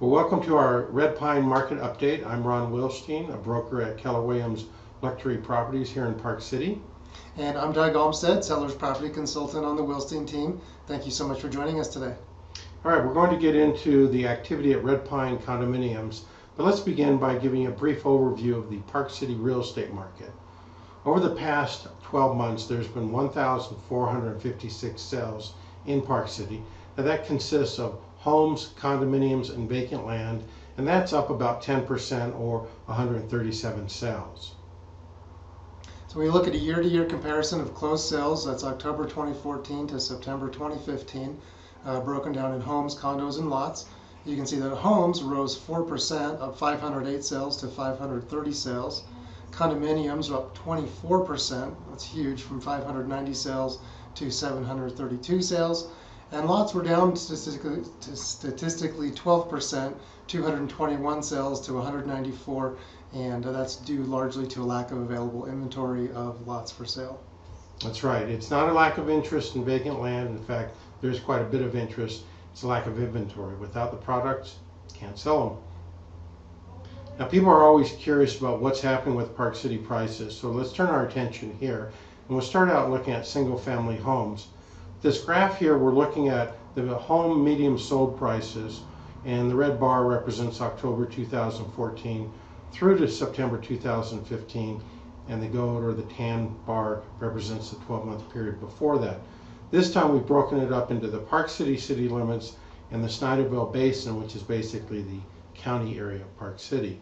Well, welcome to our Red Pine Market Update. I'm Ron Wilstein, a broker at Keller Williams Luxury Properties here in Park City. And I'm Doug Olmstead, Seller's Property Consultant on the Wilstein team. Thank you so much for joining us today. All right, we're going to get into the activity at Red Pine condominiums, but let's begin by giving you a brief overview of the Park City real estate market. Over the past 12 months, there's been 1,456 sales in Park City. Now that consists of homes, condominiums, and vacant land, and that's up about 10% or 137 sales. So when you look at a year-to-year comparison of closed sales, that's October 2014 to September 2015, broken down in homes, condos, and lots. You can see that homes rose 4%, up 508 sales to 530 sales. Condominiums are up 24%, that's huge, from 590 sales to 732 sales. And lots were down statistically 12%, 221 sales to 194, and that's due largely to a lack of available inventory of lots for sale. That's right. It's not a lack of interest in vacant land. In fact, there's quite a bit of interest. It's a lack of inventory. Without the products, can't sell them. Now, people are always curious about what's happening with Park City prices, so let's turn our attention here. And we'll start out looking at single-family homes. This graph here, we're looking at the home medium sold prices, and the red bar represents October 2014 through to September 2015, and the gold or the tan bar represents the 12-month period before that. This time we've broken it up into the Park City city limits and the Snyderville Basin, which is basically the county area of Park City.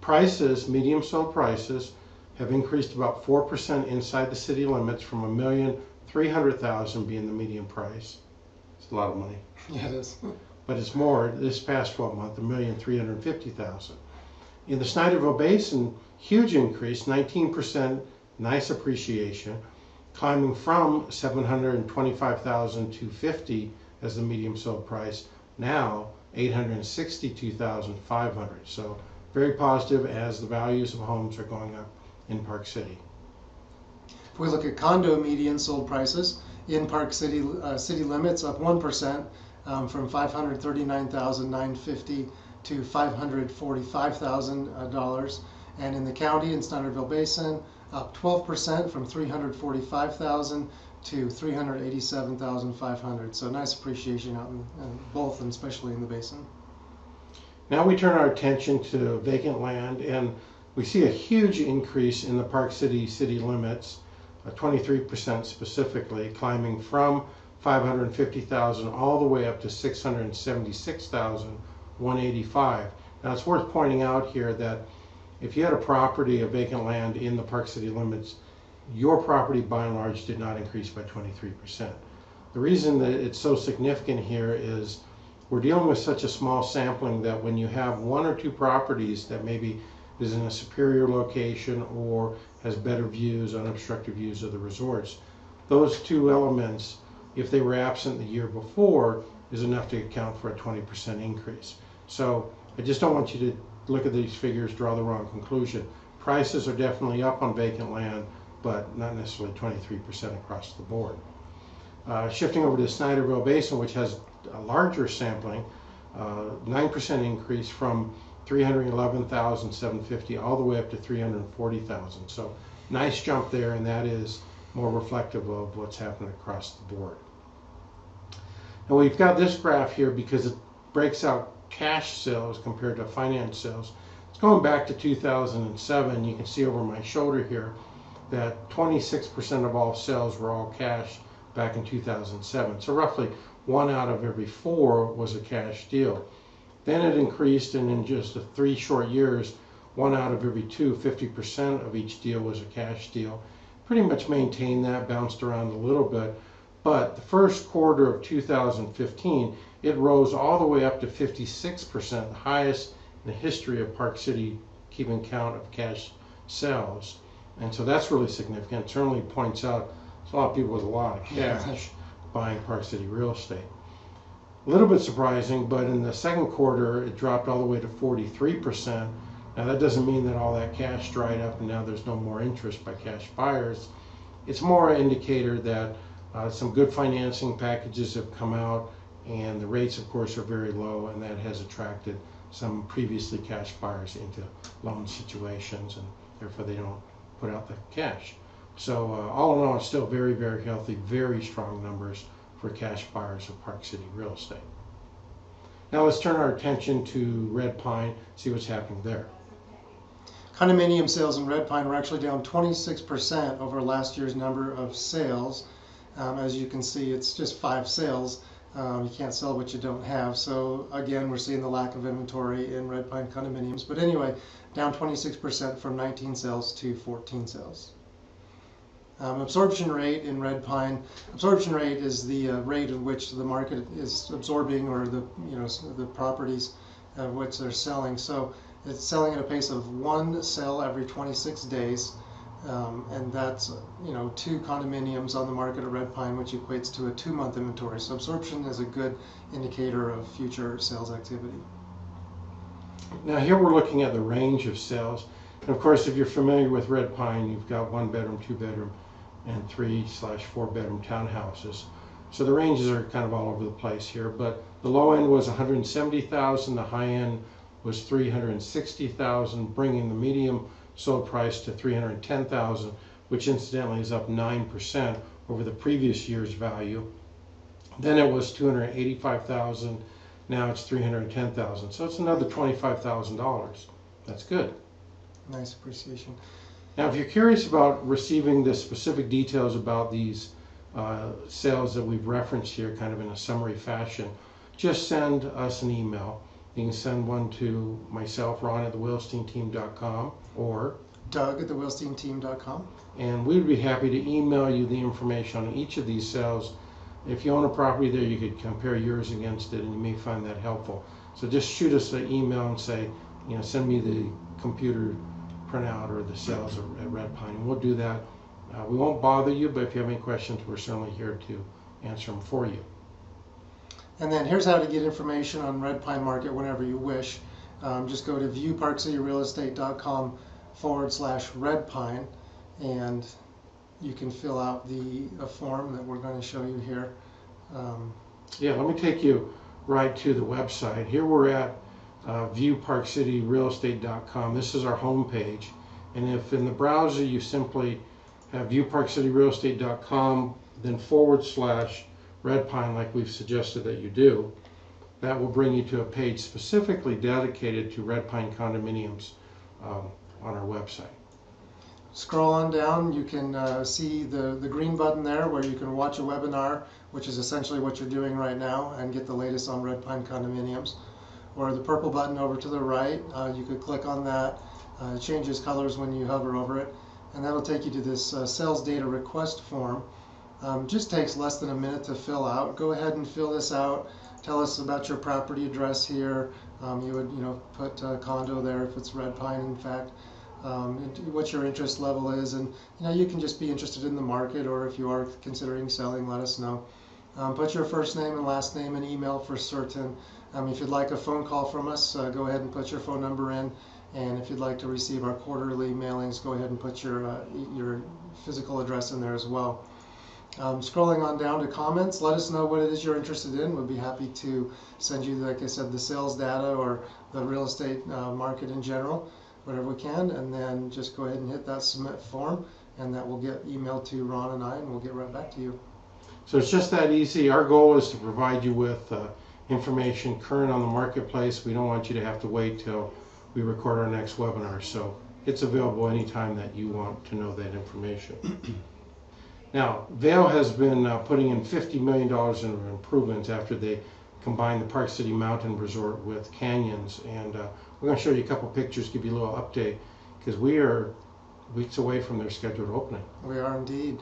Prices, medium sold prices, have increased about 4% inside the city limits, from $1,300,000 being the median price. It's a lot of money. Yeah, it is. But it's more this past 12 months, $1,350,000. In the Snyderville Basin, huge increase, 19%, nice appreciation, climbing from $725,000 to $50,000 as the medium sold price, now $862,500. So very positive as the values of homes are going up in Park City. If we look at condo median sold prices in Park City, city limits up 1%, from $539,950 to $545,000, and in the county in Snyderville Basin up 12%, from $345,000 to $387,500. So nice appreciation out in both, and especially in the basin. Now we turn our attention to vacant land, and we see a huge increase in the Park City city limits, 23% specifically, climbing from $550,000 all the way up to $676,185. Now it's worth pointing out here that if you had a property of vacant land in the Park City limits, your property by and large did not increase by 23%. The reason that it's so significant here is we're dealing with such a small sampling that when you have one or two properties that maybe is in a superior location or has better views, unobstructed views of the resorts, those two elements, if they were absent the year before, is enough to account for a 20% increase. So I just don't want you to look at these figures, draw the wrong conclusion. Prices are definitely up on vacant land, but not necessarily 23% across the board. Shifting over to the Snyderville Basin, which has a larger sampling, 9% increase from $311,750 all the way up to $340,000. So nice jump there, and that is more reflective of what's happening across the board. And we've got this graph here because it breaks out cash sales compared to finance sales. It's going back to 2007. You can see over my shoulder here that 26% of all sales were all cash back in 2007. So roughly 1 out of every 4 was a cash deal. Then it increased, and in just 3 short years, 1 out of every 2, 50% of each deal was a cash deal. Pretty much maintained that, bounced around a little bit. But the first quarter of 2015, it rose all the way up to 56%, the highest in the history of Park City keeping count of cash sales. And so that's really significant. It certainly points out there's a lot of people with a lot of cash buying Park City real estate. A little bit surprising, but in the second quarter, it dropped all the way to 43%. Now that doesn't mean that all that cash dried up and now there's no more interest by cash buyers. It's more an indicator that some good financing packages have come out and the rates, of course, are very low, and that has attracted some previously cash buyers into loan situations, and therefore they don't put out the cash. So all in all, it's still very, very healthy, very strong numbers for cash buyers of Park City real estate. Now let's turn our attention to Red Pine, see what's happening there. Condominium sales in Red Pine were actually down 26% over last year's number of sales. As you can see, it's just 5 sales. You can't sell what you don't have. So again, we're seeing the lack of inventory in Red Pine condominiums. But anyway, down 26% from 19 sales to 14 sales. Absorption rate in Red Pine. Absorption rate is the rate at which the market is absorbing, or the properties of which they're selling. So it's selling at a pace of 1 sale every 26 days. And that's 2 condominiums on the market at Red Pine, which equates to a 2-month inventory. So absorption is a good indicator of future sales activity. Now here we're looking at the range of sales. And of course, if you're familiar with Red Pine, you've got 1-bedroom, 2-bedroom, and 3/4-bedroom townhouses. So the ranges are kind of all over the place here, but the low end was $170,000, the high end was $360,000, bringing the medium sold price to $310,000, which incidentally is up 9% over the previous year's value. Then it was $285,000, now it's $310,000. So it's another $25,000. That's good. Nice appreciation. Now, if you're curious about receiving the specific details about these sales that we've referenced here, kind of in a summary fashion, just send us an email. You can send one to myself, Ron, at thewilsteinteam.com, or Doug at thewilsteinteam.com. And we'd be happy to email you the information on each of these sales. If you own a property there, you could compare yours against it, and you may find that helpful. So just shoot us an email and say, send me the computer printout or the sales at Red Pine, and we'll do that. We won't bother you, but if you have any questions, we're certainly here to answer them for you. And then here's how to get information on Red Pine Market whenever you wish. Just go to viewparkcityrealestate.com/Red Pine, and you can fill out a form that we're going to show you here. Let me take you right to the website. Here we're at viewparkcityrealestate.com. This is our home page, and if in the browser you simply have viewparkcityrealestate.com, then /Red Pine, like we've suggested that you do, that will bring you to a page specifically dedicated to Red Pine condominiums on our website. Scroll on down, you can see the green button there where you can watch a webinar, which is essentially what you're doing right now, and get the latest on Red Pine condominiums. Or the purple button over to the right, you could click on that. It changes colors when you hover over it, and that'll take you to this sales data request form. Just takes less than a minute to fill out. Go ahead and fill this out. Tell us about your property address here. You would put condo there if it's Red Pine, in fact. What your interest level is, and you can just be interested in the market, or if you are considering selling, let us know. Put your first name and last name and email for certain. If you'd like a phone call from us, go ahead and put your phone number in, and if you'd like to receive our quarterly mailings, go ahead and put your physical address in there as well. Scrolling on down to comments, let us know what it is you're interested in. We'll be happy to send you, like I said, the sales data or the real estate market in general, whatever we can, and then just go ahead and hit that submit form, and that will get emailed to Ron and I, and we'll get right back to you. So it's just that easy. Our goal is to provide you with information current on the marketplace. We don't want you to have to wait till we record our next webinar, so it's available anytime that you want to know that information. Now, Vail has been putting in $50 million in improvements after they combined the Park City Mountain Resort with Canyons, and we're going to show you a couple pictures, give you a little update, because we are weeks away from their scheduled opening. We are indeed.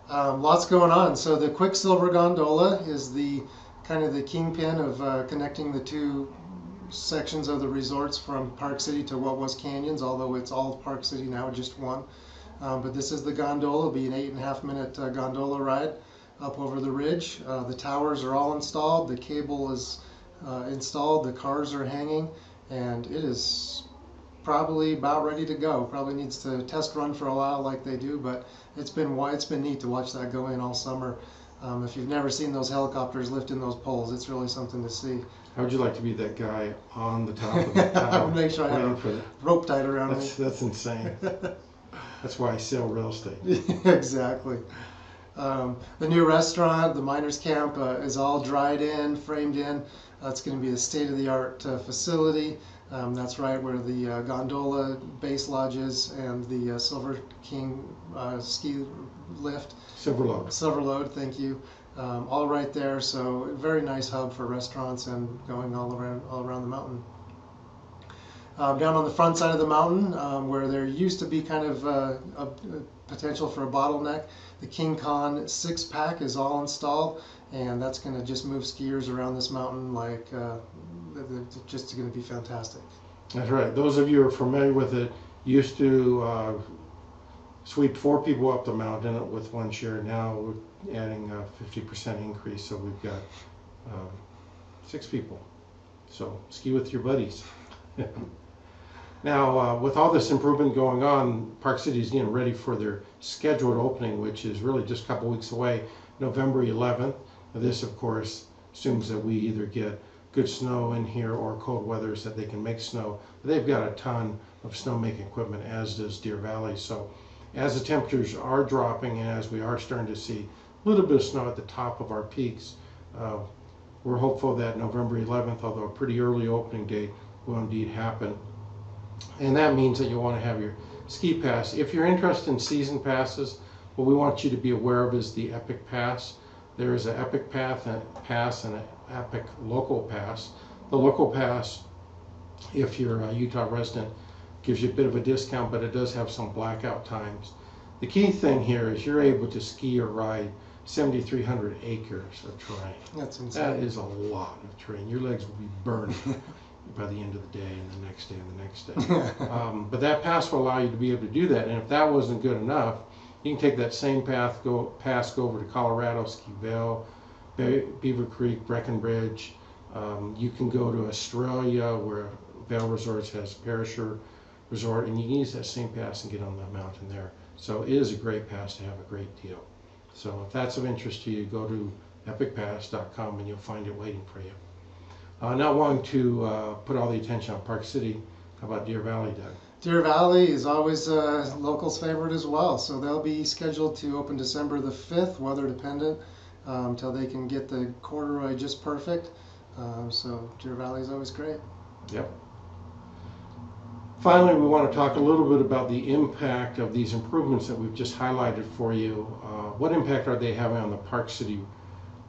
Lots going on. So the Quicksilver Gondola is the kind of the kingpin of connecting the two sections of the resorts from Park City to what was Canyons, although it's all Park City now, just one. But this is the gondola. It'll be an 8.5-minute gondola ride up over the ridge. The towers are all installed. The cable is installed. The cars are hanging, and it is probably about ready to go. Probably needs to test run for a while like they do, but it's been neat to watch that go in all summer. If you've never seen those helicopters lifting those poles, it's really something to see. How would you like to be that guy on the top of the tower? I would make sure I have a rope tied around me. That's insane. That's why I sell real estate. Exactly. The new restaurant, the Miners Camp, is all dried in, framed in. It's going to be a state-of-the-art facility. That's right where the gondola base lodge is and the Silver King ski lift. Silver Lode, thank you. All right there, so a very nice hub for restaurants and going all around the mountain. Down on the front side of the mountain, where there used to be kind of a potential for a bottleneck, the King Khan 6-pack is all installed, and that's going to just move skiers around this mountain like it's just going to be fantastic. That's right. Those of you who are familiar with it used to sweep 4 people up the mountain with one chair. Now we're adding a 50% increase, so we've got 6 people. So ski with your buddies. Now, with all this improvement going on, Park City is getting ready for their scheduled opening, which is really just a couple weeks away, November 11th. Now, this, of course, assumes that we either get good snow in here or cold weather so that they can make snow. But they've got a ton of snowmaking equipment, as does Deer Valley. So as the temperatures are dropping and as we are starting to see a little bit of snow at the top of our peaks, we're hopeful that November 11th, although a pretty early opening date, will indeed happen. And that means that you want to have your ski pass. If you're interested in season passes, what we want you to be aware of is the Epic Pass. There is an Epic Pass and an Epic Local Pass. The Local Pass, if you're a Utah resident, gives you a bit of a discount, but it does have some blackout times. The key thing here is you're able to ski or ride 7,300 acres of terrain. That's insane. That is a lot of terrain. Your legs will be burning by the end of the day and the next day and the next day. But that pass will allow you to be able to do that. And if that wasn't good enough, you can take that same pass, go over to Colorado, ski Vail, Beaver Creek, Breckenridge. You can go to Australia, where Vail Resort has Perisher Resort, and you can use that same pass and get on the mountain there. So it is a great pass to have a great deal. So if that's of interest to you, go to epicpass.com and you'll find it waiting for you. Not wanting to put all the attention on Park City, how about Deer Valley, Doug? Deer Valley is always locals' favorite as well. So they'll be scheduled to open December the 5th, weather dependent, until they can get the corduroy just perfect. So Deer Valley is always great. Yep. Finally, we want to talk a little bit about the impact of these improvements that we've just highlighted for you. What impact are they having on the Park City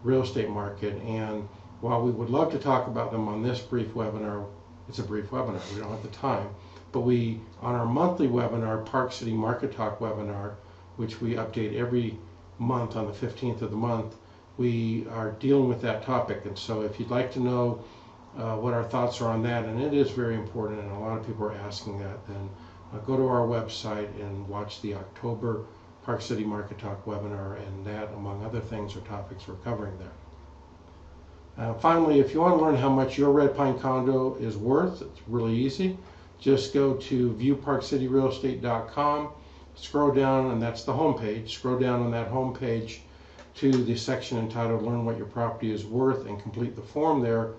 real estate market? And while we would love to talk about them on this brief webinar, it's a brief webinar, we don't have the time, but on our monthly webinar, Park City Market Talk webinar, which we update every month on the 15th of the month, we are dealing with that topic. And so if you'd like to know what our thoughts are on that, and it is very important, and a lot of people are asking that, then go to our website and watch the October Park City Market Talk webinar, and that, among other things, are topics we're covering there. Finally, if you want to learn how much your Red Pine condo is worth, it's really easy. Just go to viewparkcityrealestate.com, scroll down, and that's the home page. Scroll down on that home page to the section entitled Learn What Your Property is Worth and complete the form there,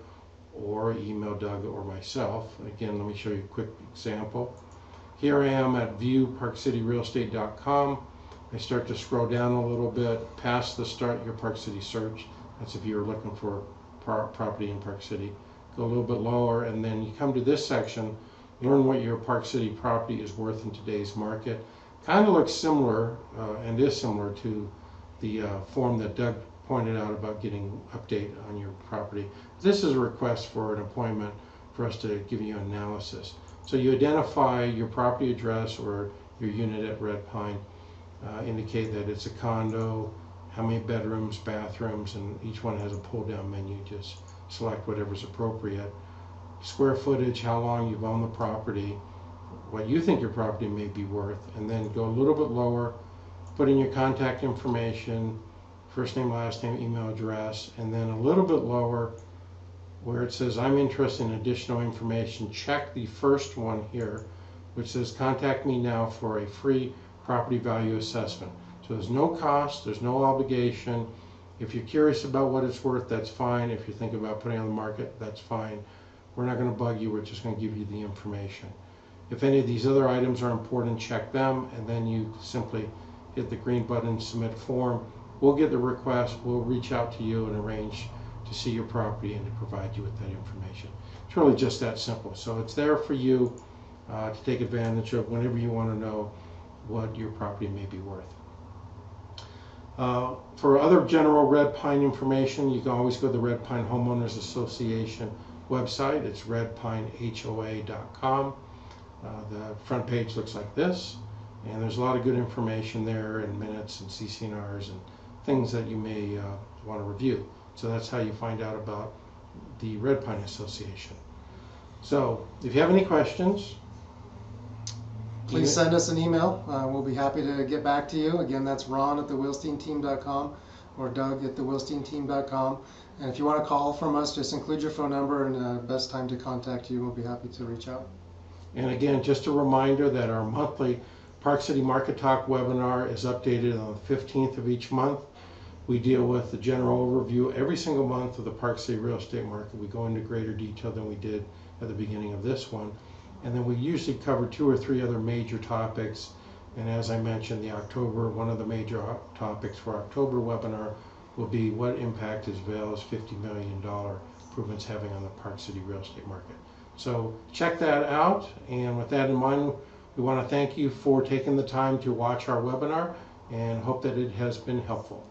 or email Doug or myself. Again, let me show you a quick example. Here I am at viewparkcityrealestate.com. I start to scroll down a little bit past the Start Your Park City search. That's if you're looking for property in Park City. Go a little bit lower, and then you come to this section, Learn What Your Park City Property is Worth in Today's Market. Kind of looks similar and is similar to the form that Doug pointed out about getting update on your property. This is a request for an appointment for us to give you an analysis. So you identify your property address or your unit at Red Pine, indicate that it's a condo, how many bedrooms, bathrooms, and each one has a pull-down menu. Just select whatever's appropriate. Square footage, how long you've owned the property, what you think your property may be worth, and then go a little bit lower, put in your contact information, first name, last name, email address, and then a little bit lower where it says I'm interested in additional information, check the first one here, which says contact me now for a free property value assessment. So there's no cost, there's no obligation. If you're curious about what it's worth, that's fine. If you're thinking about putting it on the market, that's fine. We're not going to bug you. We're just going to give you the information. If any of these other items are important, check them, and then you simply hit the green button, submit form. We'll get the request. We'll reach out to you and arrange to see your property and to provide you with that information. It's really just that simple. So it's there for you to take advantage of whenever you want to know what your property may be worth. For other general Red Pine information, you can always go to the Red Pine Homeowners Association website. It's redpinehoa.com. The front page looks like this, and there's a lot of good information there, and minutes and CC&Rs and things that you may want to review. So that's how you find out about the Red Pine Association. So if you have any questions, please send us an email. We'll be happy to get back to you. Again, that's ron@thewilsteinteam.com or doug@thewilsteinteam.com. And if you want to call from us, just include your phone number and best time to contact you. We'll be happy to reach out. And again, just a reminder that our monthly Park City Market Talk webinar is updated on the 15th of each month. We deal with the general overview every single month of the Park City real estate market. We go into greater detail than we did at the beginning of this one. And then we usually cover 2 or 3 other major topics. And as I mentioned, one of the major topics for October webinar will be what impact is Vail's $50 million improvements having on the Park City real estate market. So check that out. And with that in mind, we want to thank you for taking the time to watch our webinar and hope that it has been helpful.